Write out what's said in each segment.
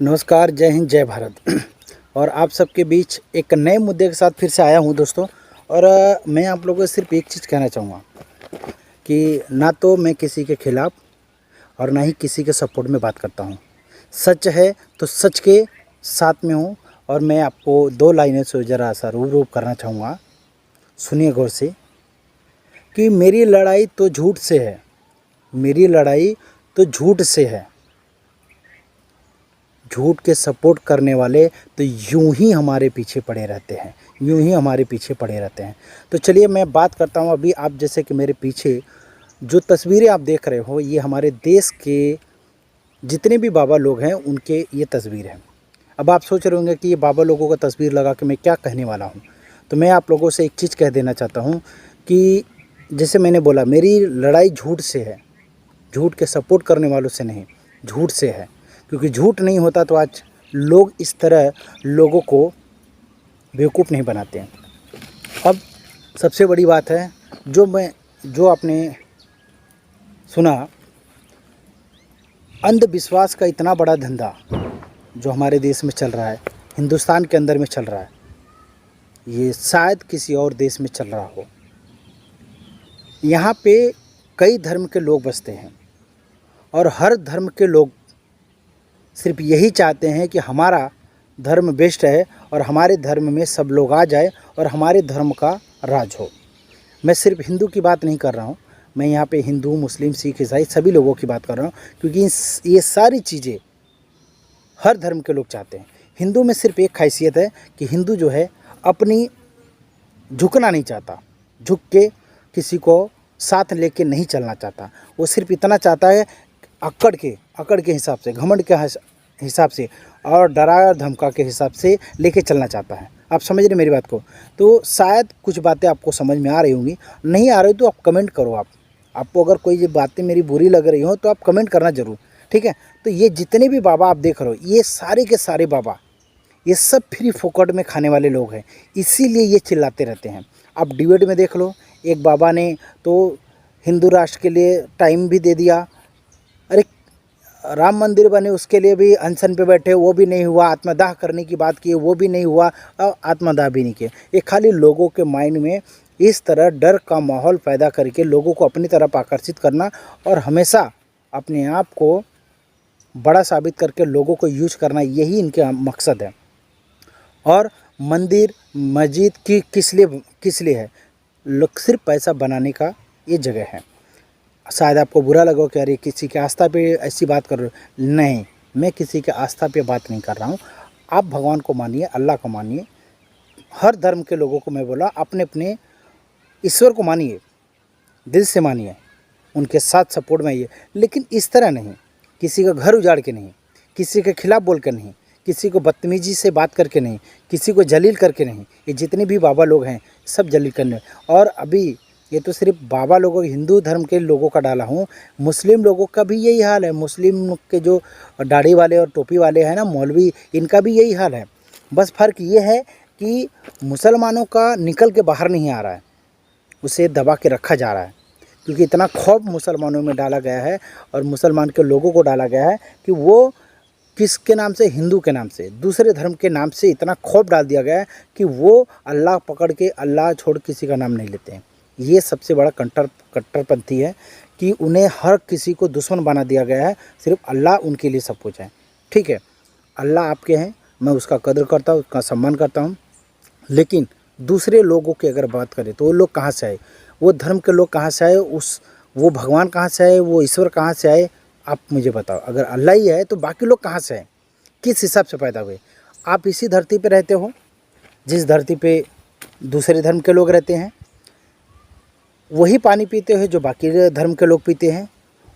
नमस्कार, जय हिंद, जय भारत। और आप सबके बीच एक नए मुद्दे के साथ फिर से आया हूं दोस्तों। और मैं आप लोगों से सिर्फ एक चीज़ कहना चाहूँगा कि ना तो मैं किसी के खिलाफ़ और ना ही किसी के सपोर्ट में बात करता हूं। सच है तो सच के साथ में हूं। और मैं आपको दो लाइनों से ज़रा सा रूबरू करना चाहूँगा, सुनिए गौर से। कि मेरी लड़ाई तो झूठ से है, मेरी लड़ाई तो झूठ से है। झूठ के सपोर्ट करने वाले तो यूं ही हमारे पीछे पड़े रहते हैं, यूं ही हमारे पीछे पड़े रहते हैं। तो चलिए मैं बात करता हूं। अभी आप जैसे कि मेरे पीछे जो तस्वीरें आप देख रहे हो, ये हमारे देश के जितने भी बाबा लोग हैं उनके ये तस्वीर है। अब आप सोच रहे होंगे कि ये बाबा लोगों का तस्वीर लगा के मैं क्या कहने वाला हूँ। तो मैं आप लोगों से एक चीज़ कह देना चाहता हूँ कि जैसे मैंने बोला, मेरी लड़ाई झूठ से है, झूठ के सपोर्ट करने वालों से नहीं, झूठ से है। क्योंकि झूठ नहीं होता तो आज लोग इस तरह लोगों को बेवकूफ़ नहीं बनाते हैं। अब सबसे बड़ी बात है जो आपने सुना, अंधविश्वास का इतना बड़ा धंधा जो हमारे देश में चल रहा है, हिंदुस्तान के अंदर में चल रहा है, ये शायद किसी और देश में चल रहा हो। यहाँ पे कई धर्म के लोग बसते हैं और हर धर्म के लोग सिर्फ यही चाहते हैं कि हमारा धर्म बेस्ट है और हमारे धर्म में सब लोग आ जाए और हमारे धर्म का राज हो। मैं सिर्फ हिंदू की बात नहीं कर रहा हूँ, मैं यहाँ पे हिंदू, मुस्लिम, सिख, ईसाई सभी लोगों की बात कर रहा हूँ। क्योंकि ये सारी चीज़ें हर धर्म के लोग चाहते हैं। हिंदू में सिर्फ एक खासियत है कि हिंदू जो है अपनी झुकना नहीं चाहता, झुक के किसी को साथ लेके नहीं चलना चाहता। वो सिर्फ इतना चाहता है अकड़ के हिसाब से, घमंड के हिसाब से और डरा धमका के हिसाब से लेके चलना चाहता है। आप समझ रहे मेरी बात को? तो शायद कुछ बातें आपको समझ में आ रही होंगी, नहीं आ रही तो आप कमेंट करो। आपको अगर कोई ये बातें मेरी बुरी लग रही हो तो आप कमेंट करना ज़रूर, ठीक है? तो ये जितने भी बाबा आप देख रहे हो, ये सारे के सारे बाबा, ये सब फ्री फोकट में खाने वाले लोग हैं, इसीलिए ये चिल्लाते रहते हैं। आप डिबेट में देख लो, एक बाबा ने तो हिंदू राष्ट्र के लिए टाइम भी दे दिया। अरे राम मंदिर बने उसके लिए भी अनशन पे बैठे, वो भी नहीं हुआ। आत्मदाह करने की बात की, वो भी नहीं हुआ। और आत्मदाह भी नहीं किए। ये खाली लोगों के माइंड में इस तरह डर का माहौल पैदा करके लोगों को अपनी तरफ आकर्षित करना और हमेशा अपने आप को बड़ा साबित करके लोगों को यूज करना, यही इनके मकसद है। और मंदिर मस्जिद की किस लिए है? लोग सिर्फ पैसा बनाने का ये जगह है। शायद आपको बुरा लगा कि अरे किसी के आस्था पे ऐसी बात कर रहे हो। नहीं, मैं किसी के आस्था पे बात नहीं कर रहा हूँ। आप भगवान को मानिए, अल्लाह को मानिए। हर धर्म के लोगों को मैं बोला, अपने अपने ईश्वर को मानिए, दिल से मानिए, उनके साथ सपोर्ट में आइए। लेकिन इस तरह नहीं, किसी का घर उजाड़ के नहीं, किसी के खिलाफ़ बोल कर नहीं, किसी को बदतमीजी से बात करके नहीं, किसी को जलील करके नहीं। ये जितने भी बाबा लोग हैं सब जलील करने। और अभी ये तो सिर्फ बाबा लोगों, हिंदू धर्म के लोगों का डाला हूँ, मुस्लिम लोगों का भी यही हाल है। मुस्लिम के जो दाढ़ी वाले और टोपी वाले हैं ना, मौलवी, इनका भी यही हाल है। बस फ़र्क ये है कि मुसलमानों का निकल के बाहर नहीं आ रहा है, उसे दबा के रखा जा रहा है। क्योंकि इतना खौफ मुसलमानों में डाला गया है और मुसलमान के लोगों को डाला गया है कि वो किसके नाम से, हिंदू के नाम से, दूसरे धर्म के नाम से इतना खौफ डाल दिया गया है कि वो अल्लाह पकड़ के, अल्लाह छोड़ किसी का नाम नहीं लेते हैं। ये सबसे बड़ा कट्टरपंथी है कि उन्हें हर किसी को दुश्मन बना दिया गया है। सिर्फ अल्लाह उनके लिए सब कुछ है। ठीक है, अल्लाह आपके हैं, मैं उसका कदर करता हूँ, उसका सम्मान करता हूँ। लेकिन दूसरे लोगों की अगर बात करें तो वो लोग कहाँ से आए, वो धर्म के लोग कहाँ से आए, वो भगवान कहाँ से आए, वो ईश्वर कहाँ से आए? आप मुझे बताओ। अगर अल्लाह ही है तो बाकी लोग कहाँ से आए, किस हिसाब से पैदा हुए? आप इसी धरती पे रहते हो जिस धरती पे दूसरे धर्म के लोग रहते हैं, वही पानी पीते हो जो बाकी धर्म के लोग पीते हैं,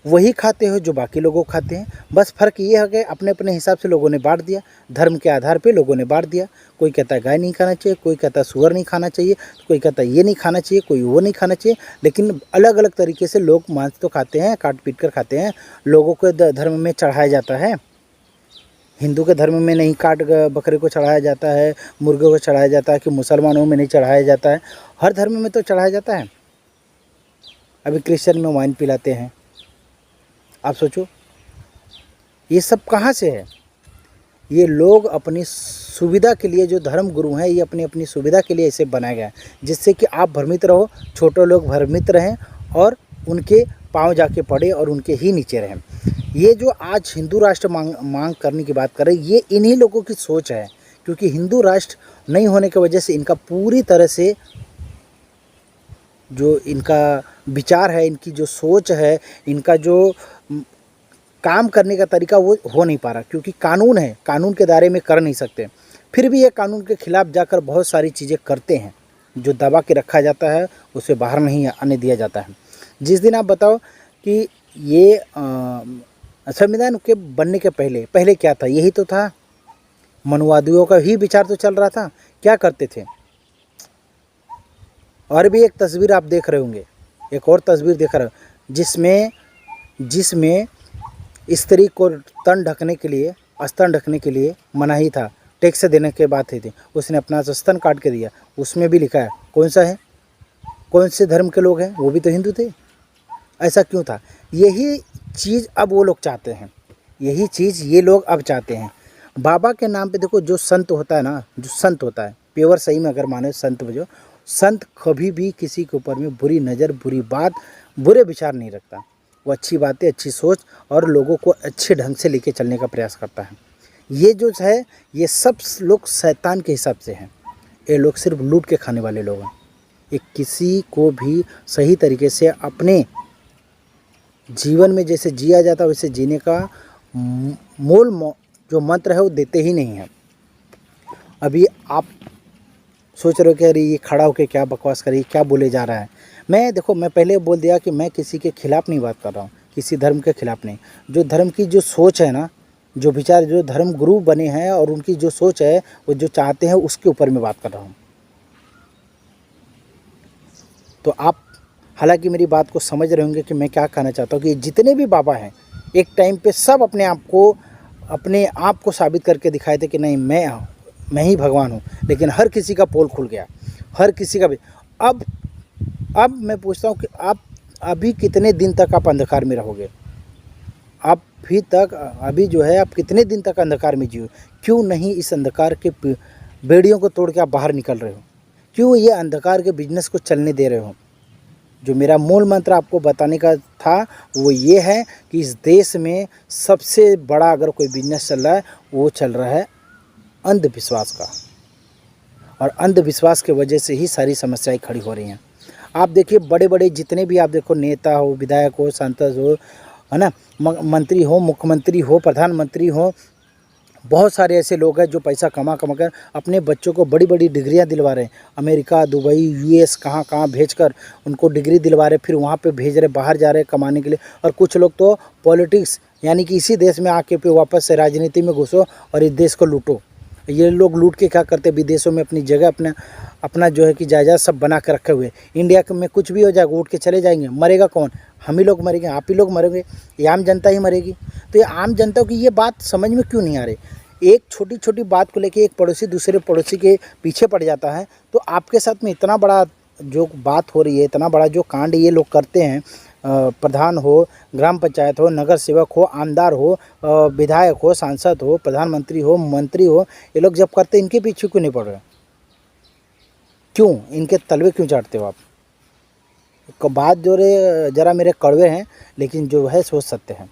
वही खाते हो जो बाकी लोगों खाते हैं। बस फ़र्क ये है कि अपने अपने हिसाब से लोगों ने बांट दिया, धर्म के आधार पे लोगों ने बांट दिया। कोई कहता है गाय नहीं खाना चाहिए, कोई कहता है सुअर नहीं खाना चाहिए, कोई कहता है ये नहीं खाना चाहिए, कोई वो नहीं खाना चाहिए। लेकिन अलग अलग तरीके से लोग मांस तो खाते हैं, काट पीट कर खाते हैं। लोगों को धर्म में चढ़ाया जाता है। हिंदू के धर्म में नहीं काट बकरे को चढ़ाया जाता है, मुर्गे को चढ़ाया जाता है, कि मुसलमानों में नहीं चढ़ाया जाता है? हर धर्म में तो चढ़ाया जाता है। अभी क्रिश्चियन में वाइन पिलाते हैं। आप सोचो ये सब कहाँ से है? ये लोग अपनी सुविधा के लिए, जो धर्म गुरु हैं ये अपनी अपनी सुविधा के लिए इसे बनाया गया है, जिससे कि आप भ्रमित रहो, छोटे लोग भ्रमित रहें और उनके पाँव जाके पड़े और उनके ही नीचे रहें। ये जो आज हिंदू राष्ट्र मांग करने की बात कर रहे हैं, ये इन्हीं लोगों की सोच है, क्योंकि हिंदू राष्ट्र नहीं होने की वजह से इनका पूरी तरह से जो इनका विचार है, इनकी जो सोच है, इनका जो काम करने का तरीका वो हो नहीं पा रहा, क्योंकि कानून है, कानून के दायरे में कर नहीं सकते। फिर भी ये कानून के खिलाफ जाकर बहुत सारी चीज़ें करते हैं, जो दबा के रखा जाता है उसे बाहर नहीं आने दिया जाता है। जिस दिन आप बताओ कि ये संविधान के बनने के पहले क्या था, यही तो था, मनुवादियों का ही विचार तो चल रहा था। क्या करते थे, और भी एक तस्वीर आप देख रहे होंगे, एक और तस्वीर देख रहे हो जिसमें स्त्री को तन ढकने के लिए, स्तन ढकने के लिए मनाही था, टैक्स देने के बात थी, उसने अपना स्तन काट के दिया। उसमें भी लिखा है कौन सा है, कौन से धर्म के लोग हैं, वो भी तो हिंदू थे। ऐसा क्यों था? यही चीज़ अब वो लोग चाहते हैं, यही चीज़ ये लोग अब चाहते हैं। बाबा के नाम पे देखो, जो संत होता है ना, जो संत होता है प्योर सही में अगर माने संत, जो संत कभी भी किसी के ऊपर में बुरी नज़र, बुरी बात, बुरे विचार नहीं रखता। वो अच्छी बातें, अच्छी सोच और लोगों को अच्छे ढंग से लेके चलने का प्रयास करता है। ये जो है, ये सब लोग शैतान के हिसाब से हैं। ये लोग सिर्फ लूट के खाने वाले लोग हैं। ये किसी को भी सही तरीके से अपने जीवन में जैसे जिया जाता है वैसे जीने का मूल जो मंत्र है वो देते ही नहीं हैं। अभी आप सोच रहे हो कि अरे ये खड़ा होकर क्या बकवास करी, क्या बोले जा रहा है। मैं पहले बोल दिया कि मैं किसी के खिलाफ़ नहीं बात कर रहा हूँ, किसी धर्म के खिलाफ़ नहीं। जो धर्म की जो सोच है ना, जो विचार, जो धर्म गुरु बने हैं और उनकी जो सोच है, वो जो चाहते हैं उसके ऊपर मैं बात कर रहा हूँ। तो आप हालांकि मेरी बात को समझ रहे होंगे कि मैं क्या कहना चाहता हूँ, कि जितने भी बाबा हैं एक टाइम पे सब अपने आप को साबित करके दिखाए थे कि नहीं, मैं ही भगवान हूँ। लेकिन हर किसी का पोल खुल गया, हर किसी का भी। अब मैं पूछता हूँ कि आप अभी कितने दिन तक आप अंधकार में रहोगे? अभी जो है, आप कितने दिन तक अंधकार में जियो? क्यों नहीं इस अंधकार के बेड़ियों को तोड़ के आप बाहर निकल रहे हो? क्यों ये अंधकार के बिजनेस को चलने दे रहे हो? जो मेरा मूल मंत्र आपको बताने का था वो ये है कि इस देश में सबसे बड़ा अगर कोई बिजनेस चल रहा है, वो चल रहा है अंधविश्वास का। और अंधविश्वास की वजह से ही सारी समस्याएं खड़ी हो रही हैं। आप देखिए, बड़े बड़े जितने भी आप देखो, नेता हो, विधायक हो, सांसद हो, है ना, मंत्री हो, मुख्यमंत्री हो, प्रधानमंत्री हो, बहुत सारे ऐसे लोग हैं जो पैसा कमा कर अपने बच्चों को बड़ी बड़ी डिग्रियां दिलवा रहे हैं। अमेरिका, दुबई, यूएस, कहाँ भेजकर उनको डिग्री दिलवा रहे, फिर वहाँ पे भेज रहे, बाहर जा रहे कमाने के लिए। और कुछ लोग तो पॉलिटिक्स, यानी कि इसी देश में आके फिर वापस से राजनीति में घुसो और इस देश को लूटो। ये लोग लूट के क्या करते हैं, विदेशों में अपनी जगह, अपना जो है कि जायदाद सब बना के रखे हुए। इंडिया में कुछ भी हो जाएगा, उठ के चले जाएंगे। मरेगा कौन? हम ही लोग मरेंगे, आप ही लोग मरेंगे, ये आम जनता ही मरेगी। तो ये आम जनता की ये बात समझ में क्यों नहीं आ रही? एक छोटी छोटी बात को लेके एक पड़ोसी दूसरे पड़ोसी के पीछे पड़ जाता है। तो आपके साथ में इतना बड़ा जो बात हो रही है, इतना बड़ा जो कांड ये लोग करते हैं, प्रधान हो, ग्राम पंचायत हो, नगर सेवक हो, आमदार हो, विधायक हो, सांसद हो, प्रधानमंत्री हो, मंत्री हो, ये लोग जब करते हैं, इनके पीछे क्यों नहीं पड़ रहे? क्यों इनके तलवे क्यों चाटते हो आप? बात जो जरा मेरे कड़वे हैं, लेकिन जो है सोच सत्य है।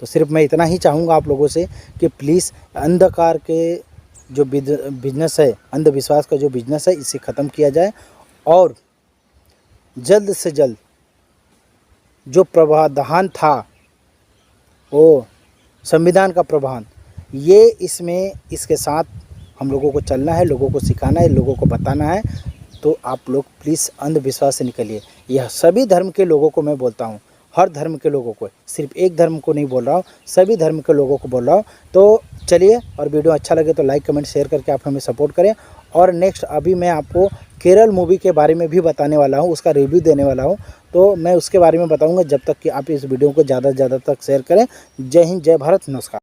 तो सिर्फ मैं इतना ही चाहूँगा आप लोगों से कि प्लीज़ अंधकार के जो बिजनेस है, अंधविश्वास का जो बिजनेस है, इसे ख़त्म किया जाए। और जल्द से जल्द जो प्रावधान था, वो संविधान का प्रावधान, ये इसके साथ हम लोगों को चलना है, लोगों को सिखाना है, लोगों को बताना है। तो आप लोग प्लीज़ अंधविश्वास से निकलिए। यह सभी धर्म के लोगों को मैं बोलता हूँ, हर धर्म के लोगों को, सिर्फ एक धर्म को नहीं बोल रहा हूँ, सभी धर्म के लोगों को बोल रहा हूँ। तो चलिए, और वीडियो अच्छा लगे तो लाइक, कमेंट, शेयर करके आप हमें सपोर्ट करें। और नेक्स्ट अभी मैं आपको केरल मूवी के बारे में भी बताने वाला हूँ, उसका रिव्यू देने वाला हूँ। तो मैं उसके बारे में बताऊँगा, जब तक कि आप इस वीडियो को ज़्यादा से ज़्यादा तक शेयर करें। जय हिंद, जय भारत, नमस्कार।